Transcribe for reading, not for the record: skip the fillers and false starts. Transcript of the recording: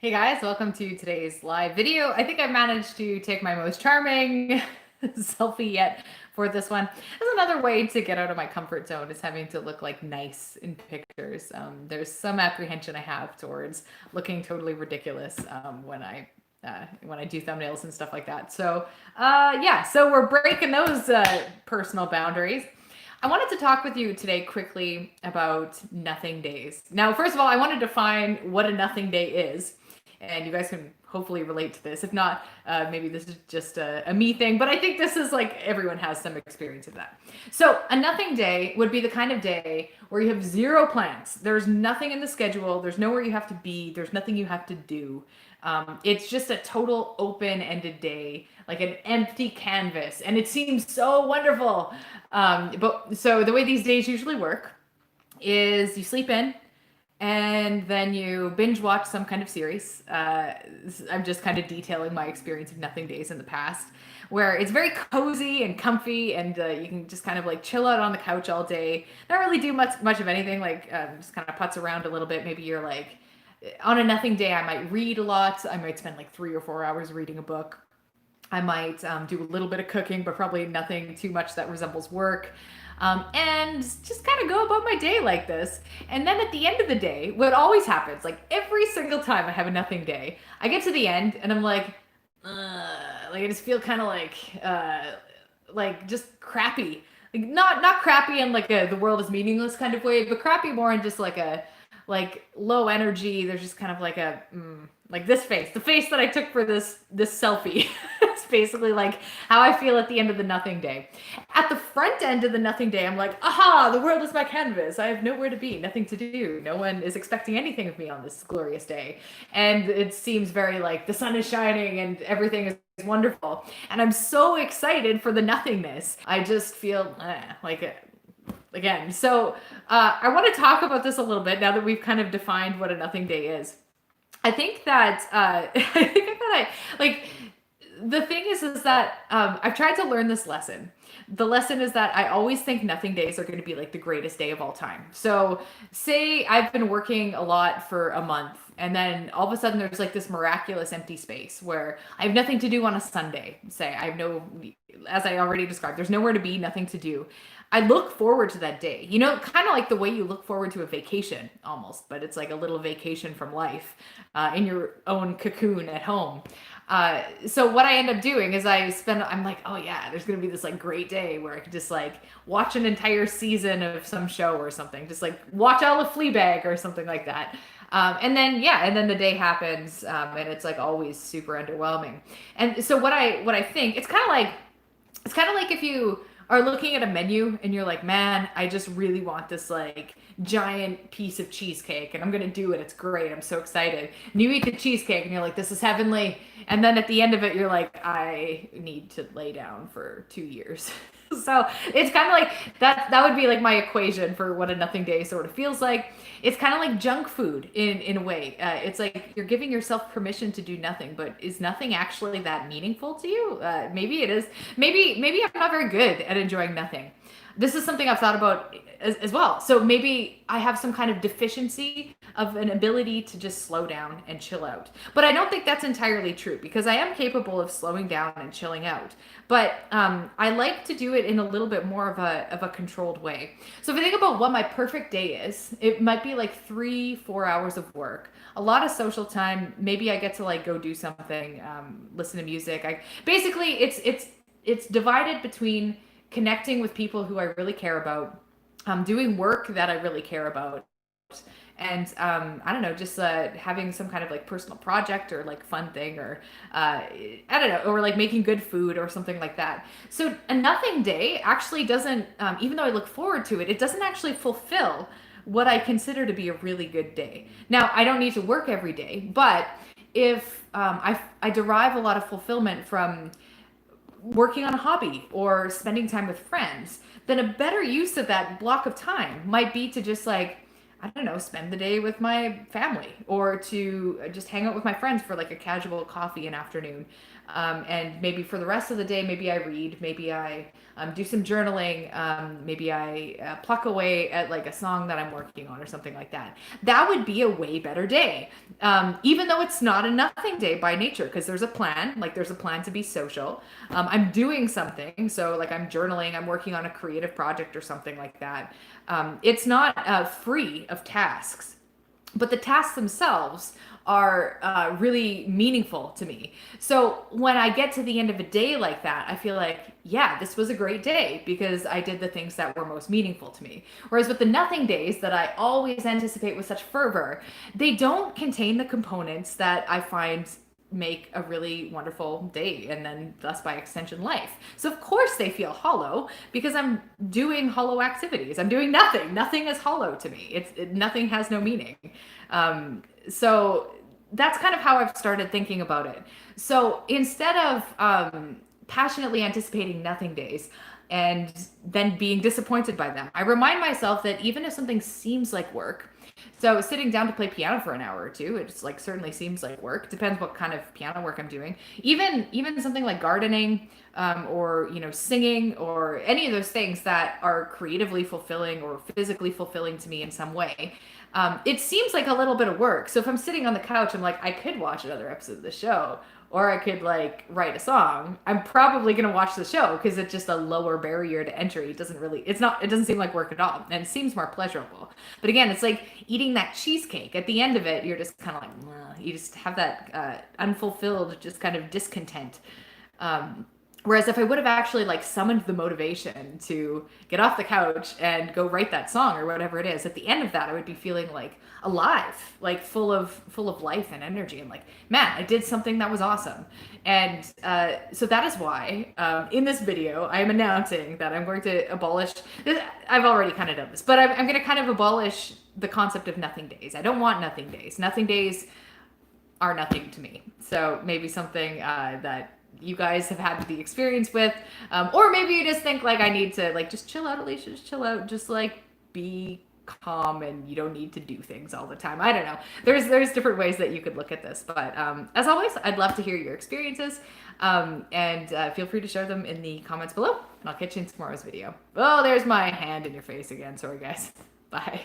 Hey guys, welcome to today's live video. I think I managed to take my most charming selfie yet for this one. There's another way to get out of my comfort zone is having to look like nice in pictures. There's some apprehension I have towards looking totally ridiculous when I do thumbnails and stuff like that. So we're breaking those personal boundaries. I wanted to talk with you today quickly about nothing days. Now, first of all, I want to define what a nothing day is, and you guys can hopefully relate to this. If not, maybe this is just a me thing, but I think this is like everyone has some experience of that. So, a nothing day would be the kind of day where you have zero plans. There's nothing in the schedule, there's nowhere you have to be, there's nothing you have to do. It's just a total open-ended day, like an empty canvas, and it seems so wonderful. But so the way these days usually work is you sleep in, and then you binge watch some kind of series. I'm just kind of detailing my experience of nothing days in the past, where it's very cozy and comfy, and you can just kind of like chill out on the couch all day, not really do much of anything, like just kind of putz around a little bit. Maybe you're like on a nothing day, I might read a lot. I might spend like 3 or 4 hours reading a book. I might do a little bit of cooking, but probably nothing too much that resembles work. And just kind of go about my day like this. And then at the end of the day, what always happens, like every single time I have a nothing day, I get to the end and I'm like I just feel kind of like just crappy. Like not crappy in like the world is meaningless kind of way, but crappy more in just like a like low energy. There's just kind of like like this face, the face that I took for this selfie. It's basically like how I feel at the end of the nothing day. At the front end of the nothing day, I'm like, aha, the world is my canvas. I have nowhere to be, nothing to do. No one is expecting anything of me on this glorious day. And it seems very like the sun is shining and everything is wonderful. And I'm so excited for the nothingness. I just feel like again. So I want to talk about this a little bit now that we've kind of defined what a nothing day is. I think that I think that I like the thing is that I've tried to learn this lesson. The lesson is that I always think nothing days are going to be like the greatest day of all time. So, say I've been working a lot for a month, and then all of a sudden there's like this miraculous empty space where I have nothing to do on a Sunday. Say I have no, as I already described, there's nowhere to be, nothing to do. I look forward to that day. You know, kind of like the way you look forward to a vacation almost, but it's like a little vacation from life in your own cocoon at home. So what I end up doing is I'm like, oh yeah, there's gonna be this like great day where I could just like watch an entire season of some show or something, just like watch all of Fleabag or something like that. And then the day happens, and it's like always super underwhelming. And so what I think it's kind of like if you are looking at a menu and you're like, man, I just really want this like giant piece of cheesecake and I'm gonna do it. It's great. I'm so excited. And you eat the cheesecake and you're like, this is heavenly. And then at the end of it, you're like, I need to lay down for 2 years. So it's kind of like that would be like my equation for what a nothing day sort of feels like. It's kind of like junk food in a way. It's like you're giving yourself permission to do nothing, but is nothing actually that meaningful to you? Maybe it is. Maybe I'm not very good at enjoying nothing. This is something I've thought about as well. So maybe I have some kind of deficiency of an ability to just slow down and chill out. But I don't think that's entirely true because I am capable of slowing down and chilling out. But I like to do it in a little bit more of a controlled way. So if I think about what my perfect day is, it might be like 3, 4 hours of work, a lot of social time. Maybe I get to like go do something, listen to music. I basically it's divided between connecting with people who I really care about, doing work that I really care about, and I don't know, just having some kind of like personal project or like fun thing, or I don't know, or like making good food or something like that. So a nothing day actually doesn't, even though I look forward to it, it doesn't actually fulfill what I consider to be a really good day. Now, I don't need to work every day, but if I derive a lot of fulfillment from working on a hobby or spending time with friends, then a better use of that block of time might be to just like I don't know, spend the day with my family or to just hang out with my friends for like a casual coffee and afternoon. And maybe for the rest of the day, maybe I read, maybe I do some journaling, maybe I pluck away at like a song that I'm working on or something like that. That would be a way better day. Even though it's not a nothing day by nature, because there's a plan, like there's a plan to be social. I'm doing something. So, like, I'm journaling, I'm working on a creative project or something like that. It's not free of tasks, but the tasks themselves are really meaningful to me. So when I get to the end of a day like that, I feel like, yeah, this was a great day because I did the things that were most meaningful to me. Whereas with the nothing days that I always anticipate with such fervor, they don't contain the components that I find make a really wonderful day and then thus by extension life. So of course they feel hollow because I'm doing hollow activities. I'm doing nothing. Nothing is hollow to me. Nothing has no meaning. So that's kind of how I've started thinking about it. So instead of passionately anticipating nothing days and then being disappointed by them, I remind myself that even if something seems like work, so sitting down to play piano for an hour or two, it's like certainly seems like work. Depends what kind of piano work I'm doing. Even something like gardening, or singing, or any of those things that are creatively fulfilling or physically fulfilling to me in some way. It seems like a little bit of work. So if I'm sitting on the couch, I'm like, I could watch another episode of the show, or I could like write a song. I'm probably gonna watch the show because it's just a lower barrier to entry. It doesn't seem like work at all, and it seems more pleasurable. But again, it's like eating that cheesecake. At the end of it, you're just kind of like, you just have that unfulfilled, just kind of discontent. Whereas if I would have actually like summoned the motivation to get off the couch and go write that song or whatever it is, at the end of that I would be feeling like alive, like full of life and energy. And like, man, I did something that was awesome. And so that is why in this video I am announcing that I'm going to abolish. I've already kind of done this, but I'm going to kind of abolish the concept of nothing days. I don't want nothing days. Nothing days are nothing to me. So maybe something that you guys have had the experience with, or maybe you just think like I need to like just chill out, Allysia, just chill out, just like be calm and you don't need to do things all the time. I don't know. There's different ways that you could look at this, but as always, I'd love to hear your experiences, and feel free to share them in the comments below, and I'll catch you in tomorrow's video. Oh, there's my hand in your face again. Sorry, guys. Bye.